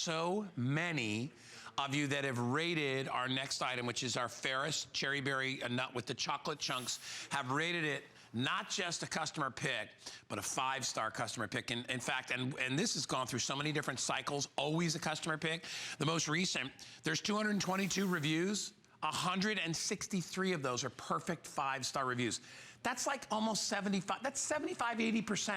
so many of you that have rated our next item, which is our Ferris Cherry Berry Nut with the chocolate chunks, have rated it not just a customer pick, but a 5-star customer pick. In fact, and this has gone through so many different cycles, always a customer pick. The most recent, there's 222 reviews. 163 of those are perfect 5-star reviews. That's like almost 75, that's 75, 80%.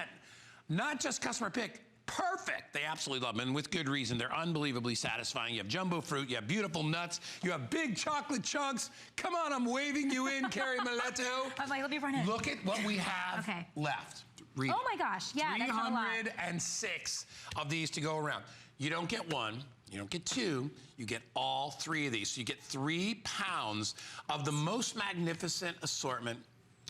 Not just customer pick, perfect. They absolutely love them, and with good reason. They're unbelievably satisfying. You have jumbo fruit, you have beautiful nuts, you have big chocolate chunks. Come on, I'm waving you in, Carrie Mileto. I'm like, let me run in. Look at what we have left. Read oh my gosh, yeah, that's a lot. 306 of these to go around. You don't get one, you don't get two, you get all 3 of these. So you get 3 pounds of the most magnificent assortment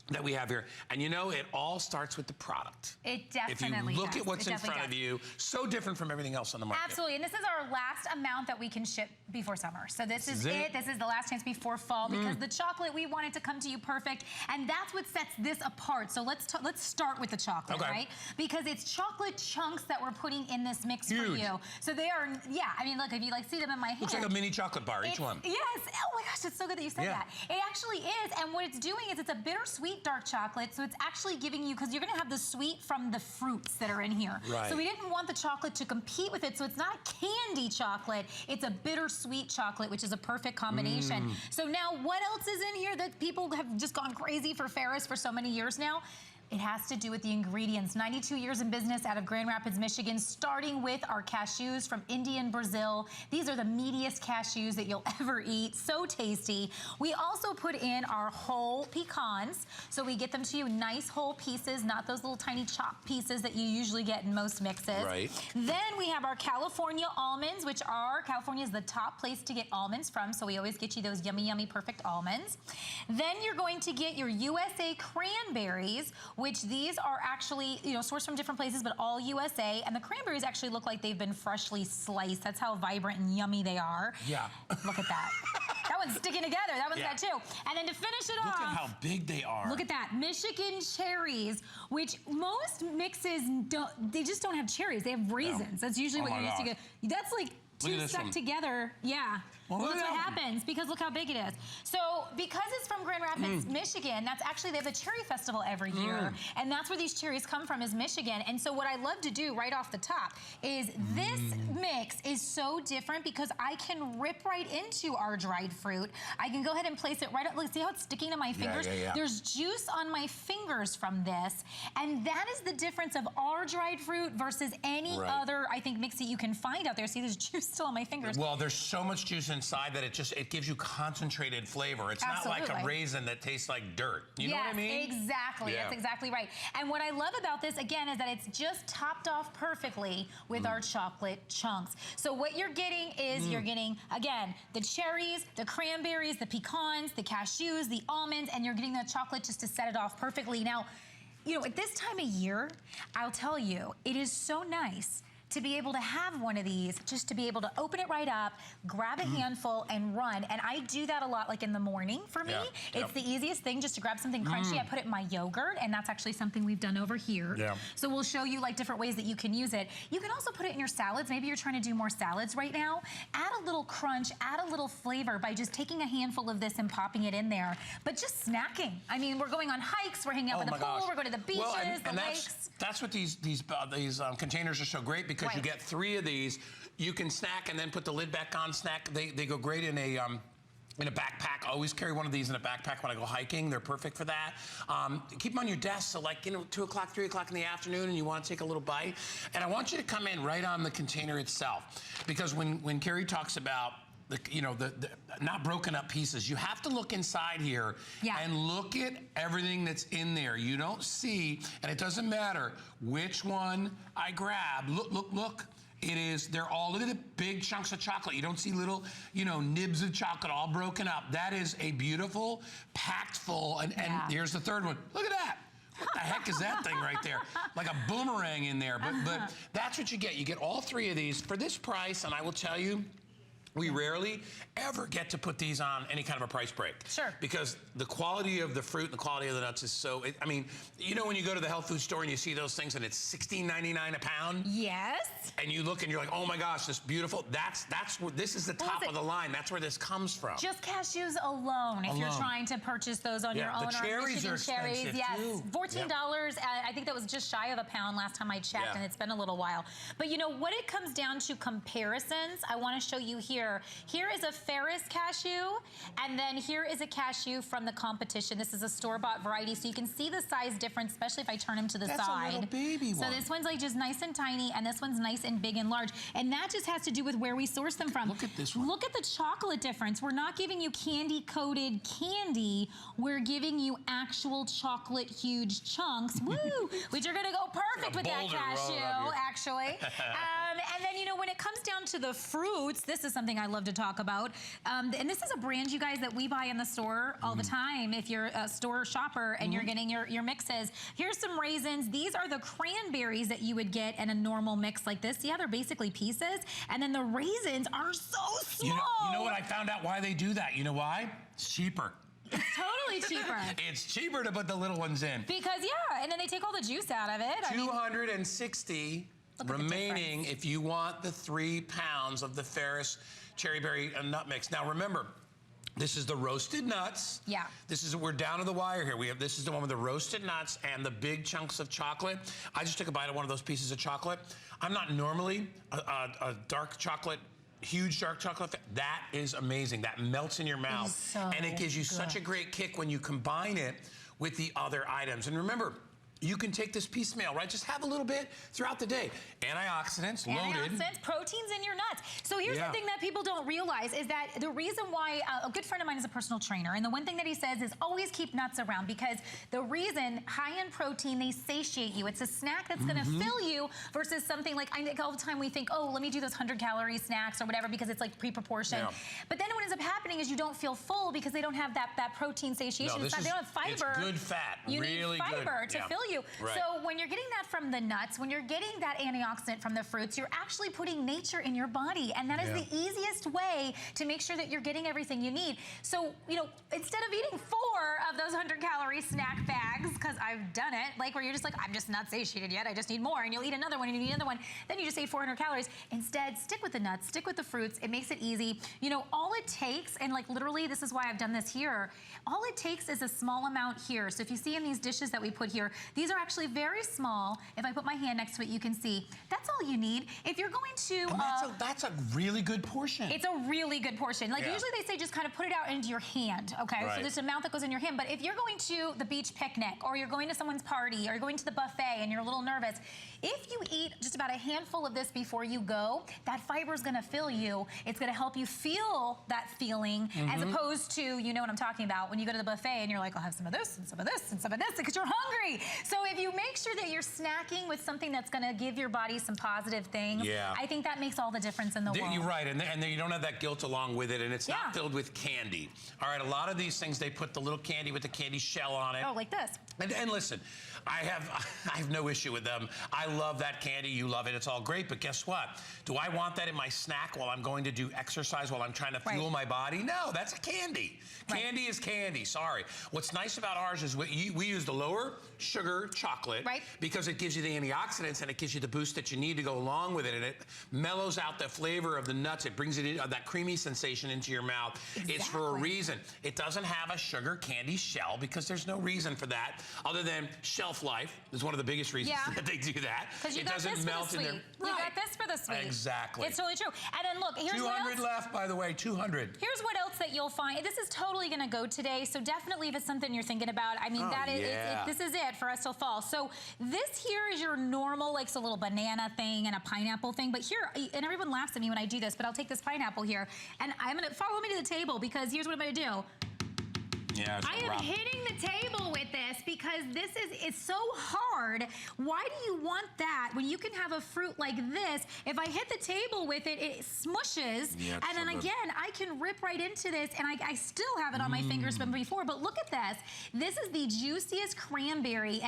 that we have here. And you know, it all starts with the product. It definitely does. If you look does. at what's in front of you, so different from everything else on the market. Absolutely, and this is our last amount that we can ship before summer. So this is it. This is the last chance before fall, because the chocolate, we want it to come to you perfect, and that's what sets this apart. So let's start with the chocolate, right? Because it's chocolate chunks that we're putting in this mix for you. So they are, yeah, I mean, look, if you like see them in my hand. Looks like a mini chocolate bar, each one. Yes, oh my gosh, it's so good that you said that. It actually is, and what it's doing is it's a bittersweet dark chocolate, so it's actually giving you, because you're gonna have the sweet from the fruits that are in here. Right. So we didn't want the chocolate to compete with it, so it's not a candy chocolate, it's a bittersweet chocolate, which is a perfect combination. So now what else is in here that people have just gone crazy for Ferris for so many years now? It has to do with the ingredients. 92 years in business out of Grand Rapids, Michigan, starting with our cashews from India and Brazil. These are the meatiest cashews that you'll ever eat. So tasty. We also put in our whole pecans. So we get them to you nice whole pieces, not those little tiny chopped pieces that you usually get in most mixes. Right. Then we have our California almonds, which are, California is the top place to get almonds from. So we always get you those yummy, yummy, perfect almonds. Then you're going to get your USA cranberries, which these are actually, you know, sourced from different places, but all USA. And the cranberries actually look like they've been freshly sliced. That's how vibrant and yummy they are. Yeah. Look at that. That one's sticking together. That one's got 2. And then to finish it off. Look at how big they are. Look at that. Michigan cherries, which most mixes, they just don't have cherries. They have raisins. That's usually what you're used to get. That's like 2 stuck together. Yeah. Well, that's what happens, because look how big it is. So because it's from Grand Rapids, Michigan, that's actually, they have a cherry festival every year. And that's where these cherries come from, is Michigan. And so what I love to do right off the top is this mix is so different because I can rip right into our dried fruit. I can go ahead and place it right up. Look, see how it's sticking to my fingers? There's juice on my fingers from this. And that is the difference of our dried fruit versus any other, I think, mix that you can find out there. See, there's juice still on my fingers. Well, there's so much juice inside that it gives you concentrated flavor. It's not like a raisin that tastes like dirt. You know what I mean? Exactly. That's exactly right. And what I love about this, again, is that it's just topped off perfectly with our chocolate chunks. So what you're getting is you're getting, again, the cherries, the cranberries, the pecans, the cashews, the almonds, and you're getting the chocolate just to set it off perfectly. Now, you know, at this time of year, I'll tell you, it is so nice to be able to have one of these, just to be able to open it right up, grab a handful and run. And I do that a lot, like in the morning for me. It's the easiest thing, just to grab something crunchy. I put it in my yogurt, and that's actually something we've done over here. So we'll show you like different ways that you can use it. You can also put it in your salads. Maybe you're trying to do more salads right now. Add a little crunch, add a little flavor by just taking a handful of this and popping it in there. But just snacking. I mean, we're going on hikes, we're hanging out by the pool, we're going to the beaches, the lakes. That's what these containers are so great, because you get 3 of these. You can snack and then put the lid back on. Snack. They go great in a backpack. I always carry one of these in a backpack when I go hiking. They're perfect for that. Keep them on your desk, so like, you know, 2 o'clock, 3 o'clock in the afternoon, and you want to take a little bite. And I want you to come in right on the container itself, because when Carrie talks about the not broken up pieces, you have to look inside here and look at everything that's in there. You don't see, and it doesn't matter which one I grab. Look. They're all, look at the big chunks of chocolate. You don't see little, nibs of chocolate all broken up. That is a beautiful, packed full, and here's the third one. Look at that. What the heck is that thing right there? Like a boomerang in there. But that's what you get. You get all 3 of these for this price, and I will tell you, We rarely ever get to put these on any kind of a price break. Sure. Because the quality of the fruit and the quality of the nuts is so, I mean, you know when you go to the health food store and you see those things and it's $16.99 a pound? Yes. And you look and you're like, oh my gosh, this beautiful, that's where, this is the top of the line. That's where this comes from. Just cashews alone, if you're trying to purchase those on your own. The cherries are expensive yes, too. $14. I think that was just shy of a pound last time I checked, and it's been a little while. But you know, what it comes down to comparisons, I want to show you here. Here is a Ferris cashew, and then here is a cashew from the competition. This is a store-bought variety, so you can see the size difference, especially if I turn them to the side. That's a little baby one. So this one's like just nice and tiny, and this one's nice and big and large. And that just has to do with where we source them from. Look at this one. Look at the chocolate difference. We're not giving you candy-coated candy. We're giving you actual chocolate huge chunks, woo, which are gonna go perfect with that cashew, actually. And then, you know, when it comes down to the fruits, this is something I love to talk about. And this is a brand, you guys, that we buy in the store all the time. If you're a store shopper and you're getting your mixes, here's some raisins. These are the cranberries that you would get in a normal mix like this. Yeah, they're basically pieces. And then the raisins are so small. You know what? I found out why they do that. You know why? It's cheaper. It's totally cheaper. It's cheaper to put the little ones in. Because, yeah, and then they take all the juice out of it. 260 remaining if you want the 3 pounds of the Ferris cherry berry and nut mix. Now remember, this is the roasted nuts. Yeah. This is, we're down to the wire here. This is the one with the roasted nuts and the big chunks of chocolate. I just took a bite of one of those pieces of chocolate. I'm not normally a dark chocolate, huge dark chocolate. That is amazing. That melts in your mouth. So and it gives you such a great kick when you combine it with the other items. And remember, you can take this piecemeal, right? Just have a little bit throughout the day. Antioxidants, loaded. Antioxidants, proteins in your nuts. So here's the thing that people don't realize is that the reason why a good friend of mine is a personal trainer, and the one thing that he says is always keep nuts around, because the reason high in protein, they satiate you. It's a snack that's gonna fill you versus something like, I think all the time we think, oh, let me do those 100-calorie snacks or whatever because it's like pre-proportioned. But then what ends up happening is you don't feel full because they don't have that protein satiation. They don't have fiber. It's good fat, you really need fiber to fill you. Right. So when you're getting that from the nuts, when you're getting that antioxidant from the fruits, you're actually putting nature in your body. And that is the easiest way to make sure that you're getting everything you need. So, you know, instead of eating 4 of those 100-calorie snack bags, because I've done it, like where you're just like, I'm just not satiated yet, I just need more, and you'll eat another one and you need another one, then you just ate 400 calories. Instead, stick with the nuts, stick with the fruits. It makes it easy. You know, all it takes, and like literally this is why I've done this here, all it takes is a small amount here. So if you see in these dishes that we put here, these are actually very small. If I put my hand next to it, you can see. That's all you need. If you're going to... that's a really good portion. It's a really good portion. Like usually they say just kind of put it out into your hand, okay? So there's an amount that goes in your hand. But if you're going to the beach picnic, or you're going to someone's party, or you're going to the buffet and you're a little nervous, if you eat just about a handful of this before you go, that fiber is gonna fill you. It's gonna help you feel that feeling, as opposed to, you know what I'm talking about, when you go to the buffet and you're like, I'll have some of this, and some of this, and some of this, because you're hungry. So if you make sure that you're snacking with something that's gonna give your body some positive things, I think that makes all the difference in the world. You're right, and then you don't have that guilt along with it, and it's not filled with candy. All right, a lot of these things, they put the little candy with the candy shell on it. Oh, like this. And listen, I have no issue with them. I love that candy. You love it. It's all great. But guess what? Do I want that in my snack while I'm going to do exercise, while I'm trying to fuel my body? No, that's a candy. Candy is candy. Sorry. What's nice about ours is we use the lower sugar chocolate because it gives you the antioxidants and it gives you the boost that you need to go along with it. And it mellows out the flavor of the nuts. It brings it in, that creamy sensation into your mouth. It's for a reason. It doesn't have a sugar candy shell because there's no reason for that other than shelf life is one of the biggest reasons that they do that. Because you got this for the sweet. You got this for the sweet. Exactly. It's totally true. And then look, here's 200 left, by the way, 200. Here's what else that you'll find. This is totally going to go today, so definitely if it's something you're thinking about, I mean, this is it for us till fall. So this here is your normal, like, a little banana thing and a pineapple thing. But here, and everyone laughs at me when I do this, but I'll take this pineapple here, and I'm going to follow me to the table because here's what I'm going to do. Yeah, I am hitting the table with this because it's so hard. Why do you want that when you can have a fruit like this? If I hit the table with it, it smushes. Yeah, and then again, I can rip right into this, and I still have it on my fingers from before. But look at this. This is the juiciest cranberry,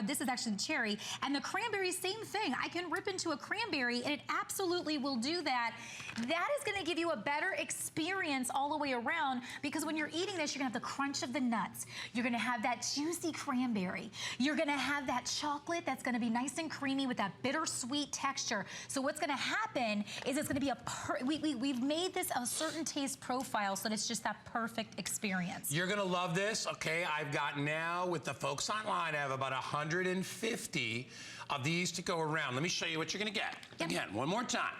this is actually the cherry. And the cranberry, same thing. I can rip into a cranberry, and it absolutely will do that. That is going to give you a better experience all the way around, because when you're eating this, you're going to have the crunch of the nuts. You're going to have that juicy cranberry. You're going to have that chocolate that's going to be nice and creamy with that bittersweet texture. So what's going to happen is it's going to be we've made this a certain taste profile so that it's just that perfect experience. You're going to love this. Okay, I've got now, with the folks online, I have about 150 of these to go around. Let me show you what you're going to get. Yep. Again, one more time,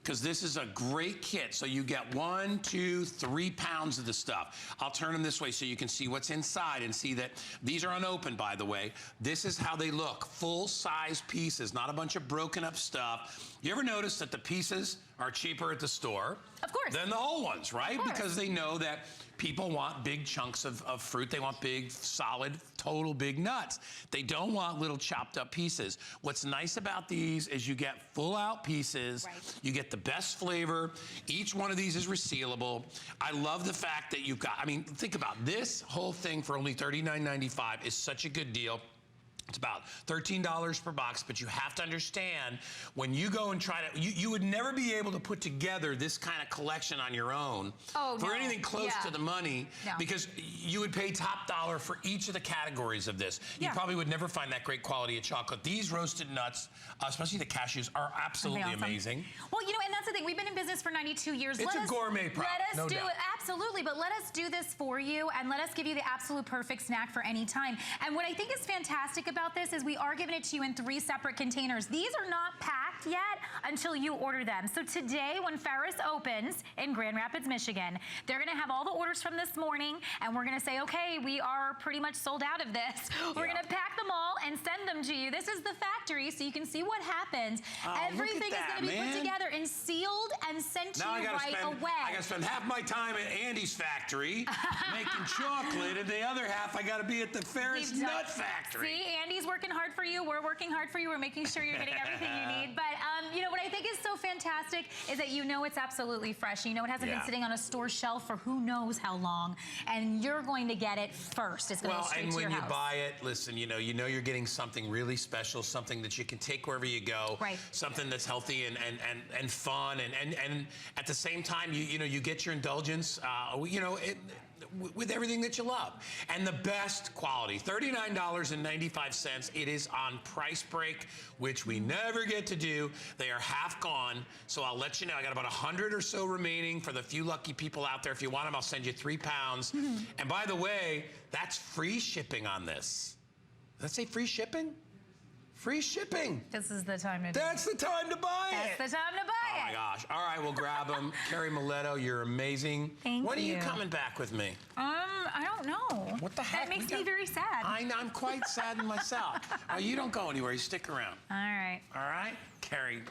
because this is a great kit. So you get 1, 2, 3 pounds of the stuff. I'll turn them this way so you can see what's inside and see that these are unopened, by the way. This is how they look, full-size pieces, not a bunch of broken up stuff. You ever notice that the pieces are cheaper at the store? Of course. Than the whole ones, right? Of course. Because they know that people want big chunks of fruit. They want big, solid, total big nuts. They don't want little chopped up pieces. What's nice about these is you get full out pieces. Right. You get the best flavor. Each one of these is resealable. I love the fact that you've got, I mean, think about this whole thing for only $39.95 is such a good deal. It's about $13 per box, but you have to understand, when you go and try to, you would never be able to put together this kind of collection on your own for anything close to the money, because you would pay top dollar for each of the categories of this. You probably would never find that great quality of chocolate. These roasted nuts, especially the cashews, are absolutely amazing. Well, you know, and that's the thing. We've been in business for 92 years. It's a gourmet product, Let us do it, absolutely, but let us do this for you, and let us give you the absolute perfect snack for any time. And what I think is fantastic about this is we are giving it to you in 3 separate containers. These are not packed yet until you order them. So today, when Ferris opens in Grand Rapids, Michigan, they're going to have all the orders from this morning, and we're going to say, okay, we are pretty much sold out of this. We're going to pack them all and send them to you. This is the factory, so you can see what happens. Everything is going to be put together and sealed and sent to you right away. I got to spend half my time at Andy's factory making chocolate, and the other half I got to be at the Ferris Nut Factory. See, Andy's working hard for you. We're working hard for you. We're making sure you're getting everything you need. But you know what I think is so fantastic is that you know it's absolutely fresh. You know it hasn't been sitting on a store shelf for who knows how long, and you're going to get it first. It's going to go straight to your house. And when you buy it, listen, you know you're getting something really special, something that you can take wherever you go, something that's healthy and fun, and at the same time, you get your indulgence, with everything that you love. And the best quality, $39.95. It is on price break, which we never get to do. They are half gone, so I'll let you know. I got about 100 or so remaining for the few lucky people out there. If you want them, I'll send you 3 pounds. And by the way, that's free shipping on this. Does that say free shipping? Free shipping. This is the time to do it. That's the time to buy it. That's the time to buy it. Oh my gosh. All right, we'll grab them. Carrie Mileto, you're amazing. Thank you. When are you coming back with me? I don't know. What the heck? That makes me very sad. I'm quite sad myself. Oh, you don't go anywhere. You stick around. All right. All right? Carrie,